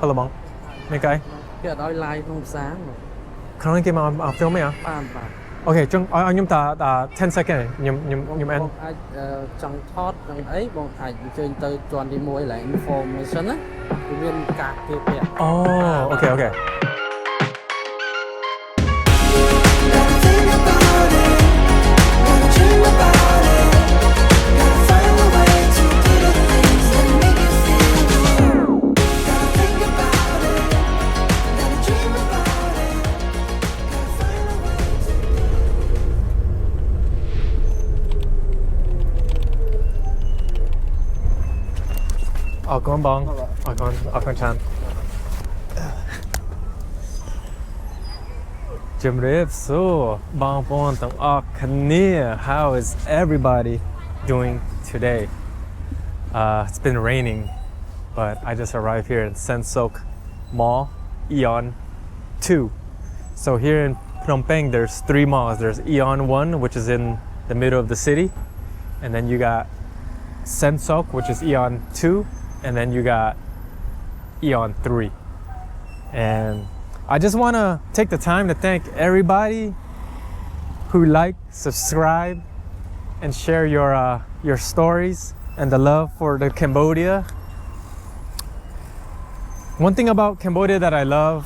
Hello បងមានកាយ គេអត់ឲ្យ live ក្នុងផ្សារ ខាងនេះគេមក film ទេហ៎ បាទ អូខេចង់ឲ្យខ្ញុំតា10 second ខ្ញុំអាន អាចចង់ថតចង់អីបងអាចអញ្ជើញទៅជាន់ទី1ឡើង information ណាវាមានការគេពាក់ អូអូខេ អរគុណបងអរគុណច្រើនជំរាបសួរបងប្អូនទាំងអស់គ្នា How is everybody doing today? It's been raining, but I just arrived here in Sens Mall, Eon 2. So here in Phnom Penh, there's 3 malls. There's Eon 1, which is in the middle of the city, and then you got Sens, which is Eon 2. And then you got Eon 3. And I just want to take the time to thank everybody who like, subscribe, and share your stories and the love for the Cambodia. One thing about Cambodia that I love,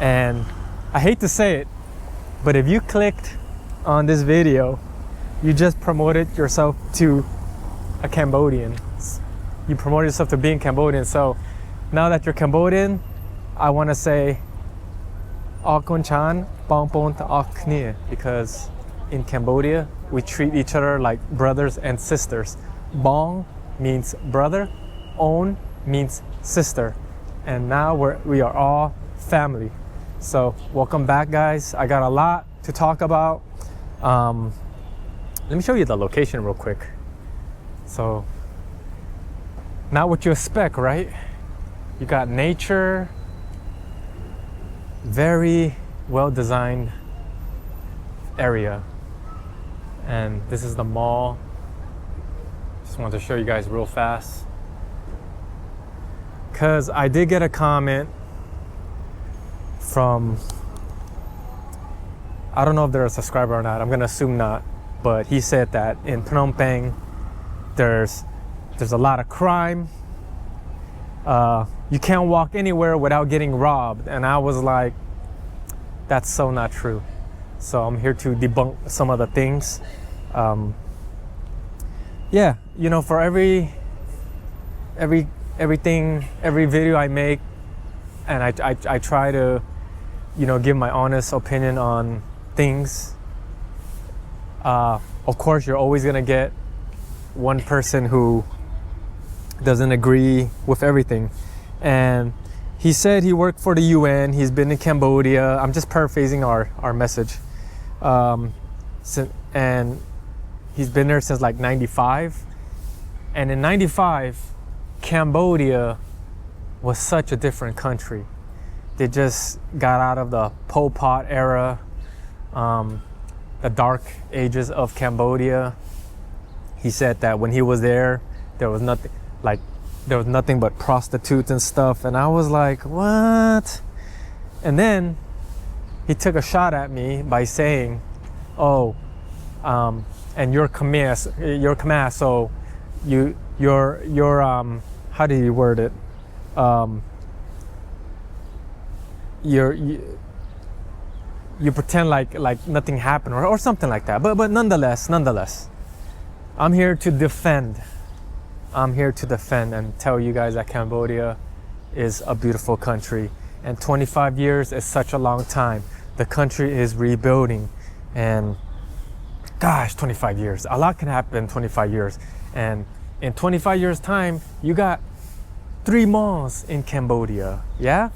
and I hate to say it, but if you clicked on this video, you just promoted yourself to a Cambodian. You promote yourself to being Cambodian. So now that you're Cambodian, I want to say Akon Chan Bong Pon Ta Ak Knia, because in Cambodia we treat each other like brothers and sisters. Bong means brother, On means sister, and now we are all family. So welcome back, guys. I got a lot to talk about. Let me show you the location real quick. So not what you expect, right? You got nature, very well-designed area. And this is the mall. Just wanted to show you guys real fast. Cause I did get a comment from, I don't know if they're a subscriber or not, I'm gonna assume not, but he said that in Phnom Penh, there's a lot of crime. You can't walk anywhere without getting robbed. And I was like, that's so not true. So I'm here to debunk some of the things. Yeah, you know, for everything, every video I make, and I try to, you know, give my honest opinion on things. Of course, you're always gonna get one person who doesn't agree with everything. And he said he worked for the UN, he's been in Cambodia. I'm just paraphrasing our message. And he's been there since like 95. And in 95, Cambodia was such a different country. They just got out of the Pol Pot era, the dark ages of Cambodia. He said that when he was there was nothing but prostitutes and stuff. And I was like, what? And then he took a shot at me by saying, oh, and you're Khmer, so you're how do you word it? You pretend like nothing happened or something like that. But nonetheless, I'm here to defend and tell you guys that Cambodia is a beautiful country, and 25 years is such a long time. The country is rebuilding, and gosh, 25 years, a lot can happen in 25 years. And in 25 years time, you got 3 malls in Cambodia. Yeah,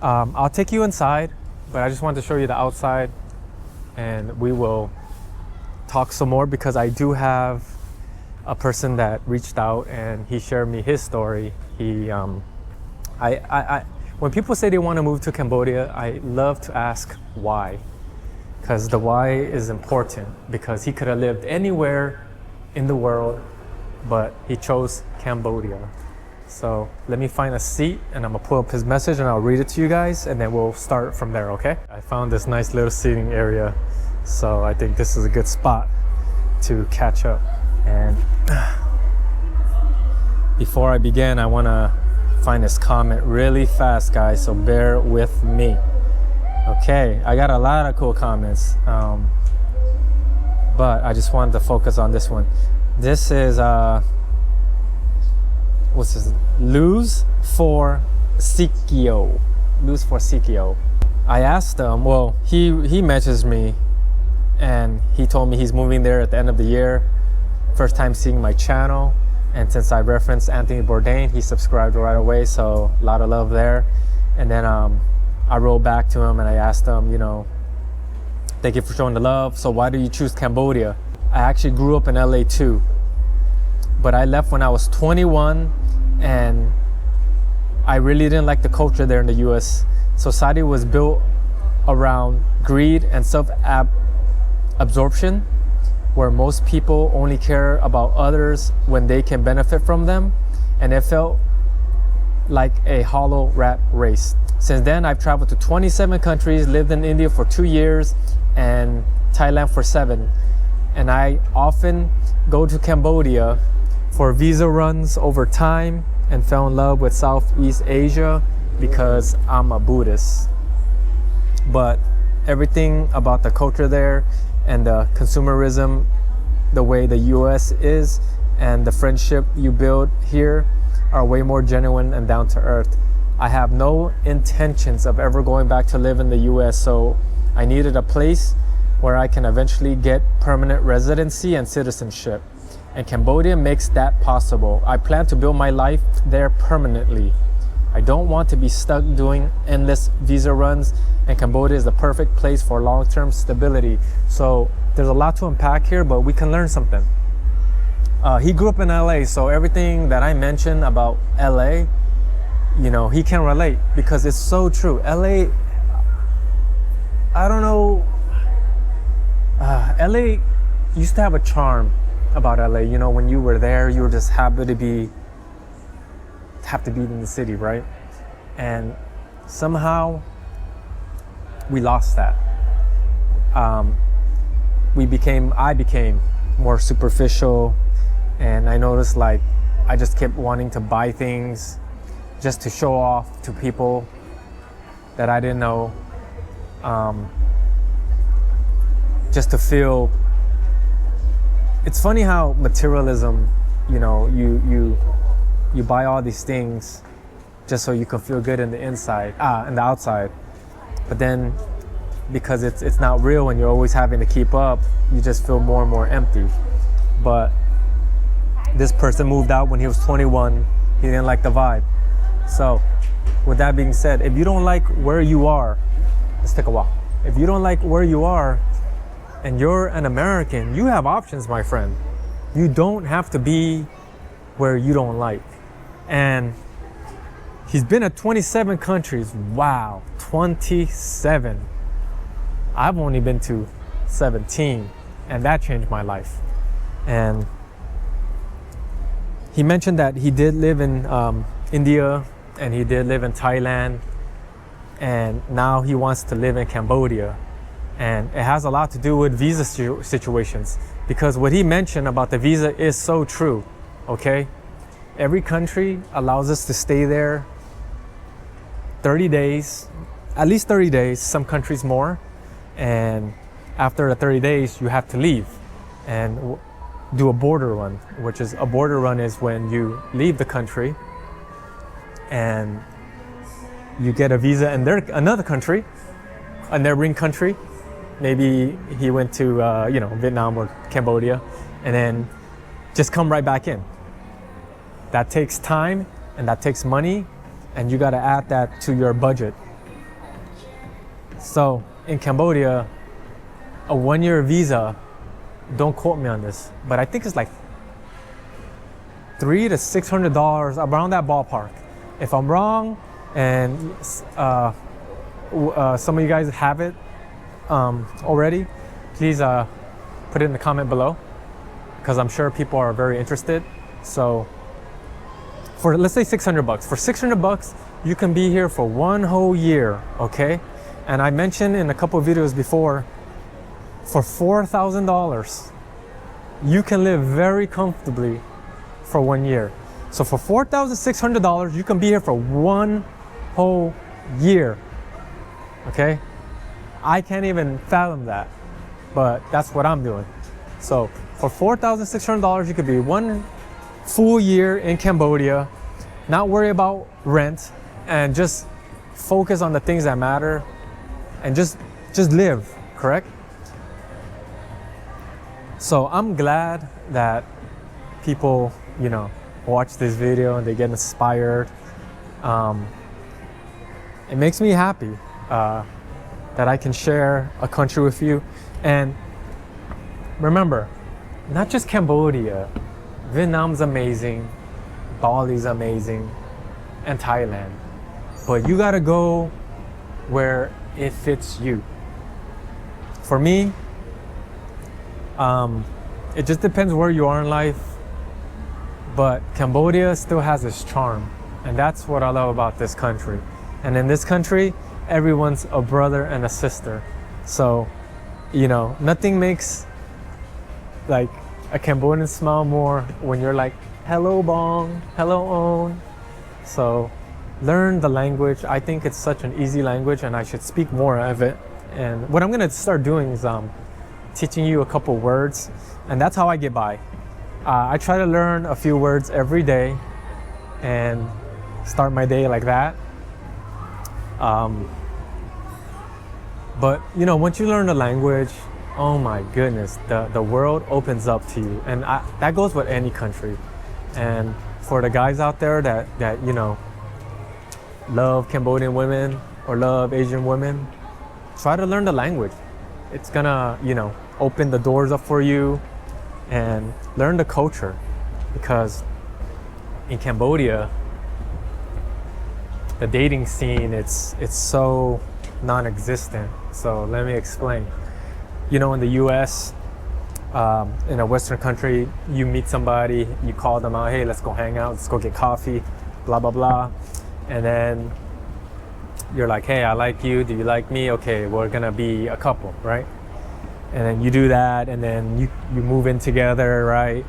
I'll take you inside, but I just wanted to show you the outside, and we will talk some more, because I do have a person that reached out and he shared me his story. When people say they want to move to Cambodia, I love to ask why, because the why is important, because he could have lived anywhere in the world, but he chose Cambodia. So let me find a seat and I'm gonna pull up his message and I'll read it to you guys and then we'll start from there, okay? I found this nice little seating area, so I think this is a good spot to catch up. And before I begin, I wanna find this comment really fast, guys, so bear with me. Okay, I got a lot of cool comments, but I just wanted to focus on this one. This is what's this? Lose for Sikio. Lose for Sikio. I asked him, well, he messaged me and he told me he's moving there at the end of the year. First time seeing my channel. And since I referenced Anthony Bourdain, he subscribed right away. So a lot of love there. And then I wrote back to him and I asked him, you know, thank you for showing the love. So why do you choose Cambodia? I actually grew up in LA too, but I left when I was 21 and I really didn't like the culture there in the US. Society was built around greed and self-absorption, where most people only care about others when they can benefit from them. And it felt like a hollow rat race. Since then, I've traveled to 27 countries, lived in India for 2 years and Thailand for 7. And I often go to Cambodia for visa runs over time and fell in love with Southeast Asia because I'm a Buddhist. But everything about the culture there and the consumerism, the way the US is, and the friendship you build here are way more genuine and down to earth. I have no intentions of ever going back to live in the US, so I needed a place where I can eventually get permanent residency and citizenship. And Cambodia makes that possible. I plan to build my life there permanently. I don't want to be stuck doing endless visa runs, and Cambodia is the perfect place for long-term stability. So there's a lot to unpack here, but we can learn something. He grew up in LA, so everything that I mentioned about LA, you know, he can relate because it's so true. LA, I don't know, LA used to have a charm about LA. You know, when you were there, you were just happy to be in the city, right? And somehow we lost that. I became more superficial, and I noticed like I just kept wanting to buy things just to show off to people that I didn't know, just to feel. It's funny how materialism, you know, you buy all these things just so you can feel good in the inside, in the outside, but then because it's not real and you're always having to keep up, you just feel more and more empty. But this person moved out when he was 21. He didn't like the vibe. So with that being said, if you don't like where you are, let's take a walk. If you don't like where you are and you're an American, you have options, my friend. You don't have to be where you don't like. And he's been at 27 countries. Wow, 27. I've only been to 17, and that changed my life. And he mentioned that he did live in India and he did live in Thailand, and now he wants to live in Cambodia. And it has a lot to do with visa situations, because what he mentioned about the visa is so true, okay? Every country allows us to stay there 30 days, at least 30 days, some countries more. And after the 30 days, you have to leave and do a border run, which is a border run is when you leave the country and you get a visa in another country, a neighboring country. Maybe he went to Vietnam or Cambodia, and then just come right back in. That takes time and that takes money, and you got to add that to your budget. So in Cambodia, a 1-year visa, don't quote me on this, but I think it's like $300 to $600, around that ballpark. If I'm wrong, and some of you guys have it already, please put it in the comment below, because I'm sure people are very interested. So for let's say 600 bucks. For 600 bucks, you can be here for 1 whole year, okay? And I mentioned in a couple of videos before, for $4,000, you can live very comfortably for 1 year. So for $4,600, you can be here for 1 whole year, okay? I can't even fathom that, but that's what I'm doing. So for $4,600, you could be 1 full year in Cambodia, not worry about rent, and just focus on the things that matter, and just live, correct? So I'm glad that people, you know, watch this video and they get inspired. It makes me happy that I can share a country with you. And remember, not just Cambodia, Vietnam's amazing, Bali's amazing, and Thailand. But you gotta go where it fits you. For me, it just depends where you are in life, but Cambodia still has its charm, and that's what I love about this country. And in this country, everyone's a brother and a sister. So, you know, nothing makes like a Cambodian smile more when you're like, hello bong, hello on. So learn the language. I think it's such an easy language and I should speak more of it. And what I'm gonna start doing is teaching you a couple words, and that's how I get by. I try to learn a few words every day and start my day like that. But you know, once you learn the language, oh my goodness, the world opens up to you, and that goes with any country. And for the guys out there that you know love Cambodian women or love Asian women, try to learn the language. It's gonna, you know, open the doors up for you, and learn the culture, because in Cambodia, the dating scene, it's so non-existent. So let me explain. You know, in the US, in a Western country, you meet somebody, you call them out, hey, let's go hang out, let's go get coffee, blah, blah, blah. And then you're like, hey, I like you, do you like me? Okay, we're gonna be a couple, right? And then you do that, and then you move in together, right?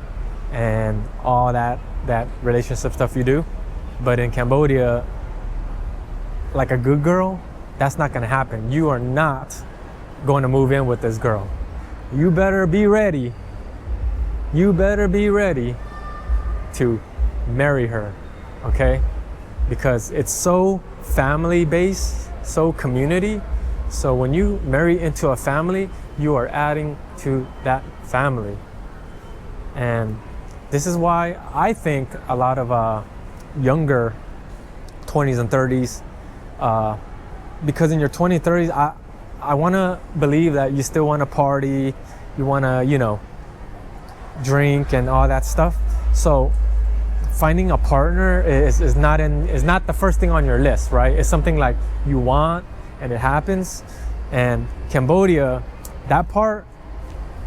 And all that relationship stuff you do. But in Cambodia, like a good girl, that's not gonna happen. You are not going to move in with this girl. You better be ready. You better be ready to marry her, okay? Because it's so family-based, so community. So when you marry into a family, you are adding to that family. And this is why I think a lot of younger 20s and 30s, because in your 20s, 30s, I want to believe that you still want to party, you want to, you know, drink and all that stuff. So finding a partner is not the first thing on your list, right? It's something like you want and it happens. And Cambodia, that part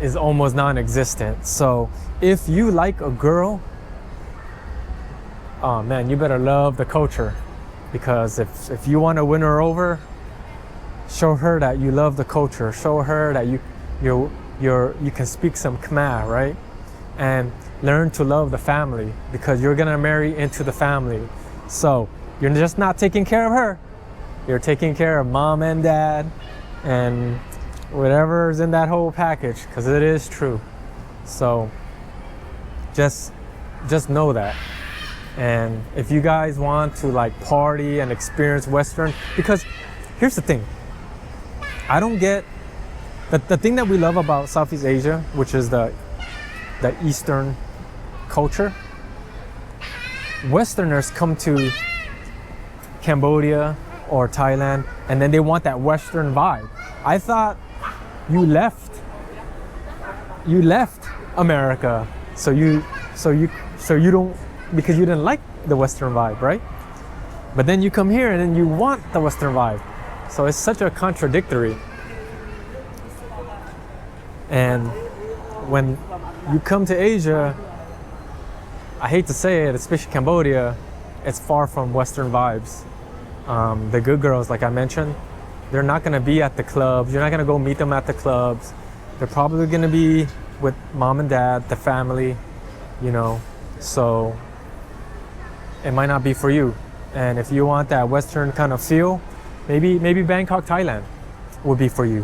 is almost non-existent. So if you like a girl, oh man, you better love the culture, because if you want to win her over, show her that you love the culture. Show her that you can speak some Khmer, right? And learn to love the family, because you're gonna marry into the family. So you're just not taking care of her, you're taking care of mom and dad and whatever's in that whole package, because it is true. So just know that. And if you guys want to like party and experience Western, because here's the thing, I don't get the thing that we love about Southeast Asia, which is the Eastern culture. Westerners come to Cambodia or Thailand, and then they want that Western vibe. I thought you left America, so you don't, because you didn't like the Western vibe, right? But then you come here and then you want the Western vibe. So it's such a contradictory. And when you come to Asia, I hate to say it, especially Cambodia, it's far from Western vibes. The good girls, like I mentioned, they're not gonna be at the clubs. You're not gonna go meet them at the clubs. They're probably gonna be with mom and dad, the family, you know. So it might not be for you. And if you want that Western kind of feel, maybe Bangkok, Thailand would be for you,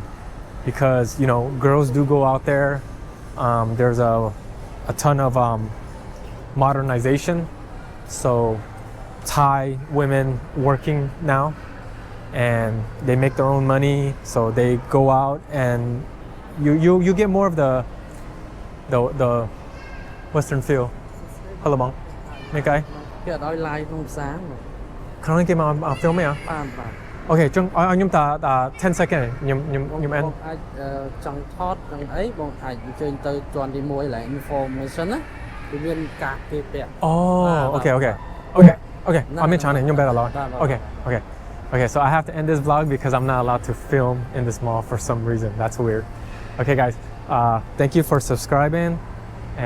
because you know girls do go out there. There's a ton of modernization. So Thai women working now, and they make their own money, so they go out and you get more of the Western feel. Hello bang, mấy cái គេអត់ឲ្យ live ក្នុងផ្សារ ខាងនេះគេមក film ទេអ្ហ៎ បាទ អូខេចឹងឲ្យខ្ញុំតា10 second ខ្ញុំ end បងអាចចង់ថតនឹងអីបងអាចអញ្ជើញទៅជាន់ទី1ឡើង information ណាវាមានការគេពាក់ អូអូខេអូខេអត់មានច្រើនទេខ្ញុំបែរឡោះ Okay, so I have to end this vlog because I'm not allowed to film in this mall for some reason. That's weird. Okay, guys, thank you for subscribing,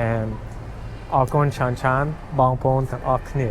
and អរគុណច្រើនៗបងប្អូនទាំងអស់គ្នា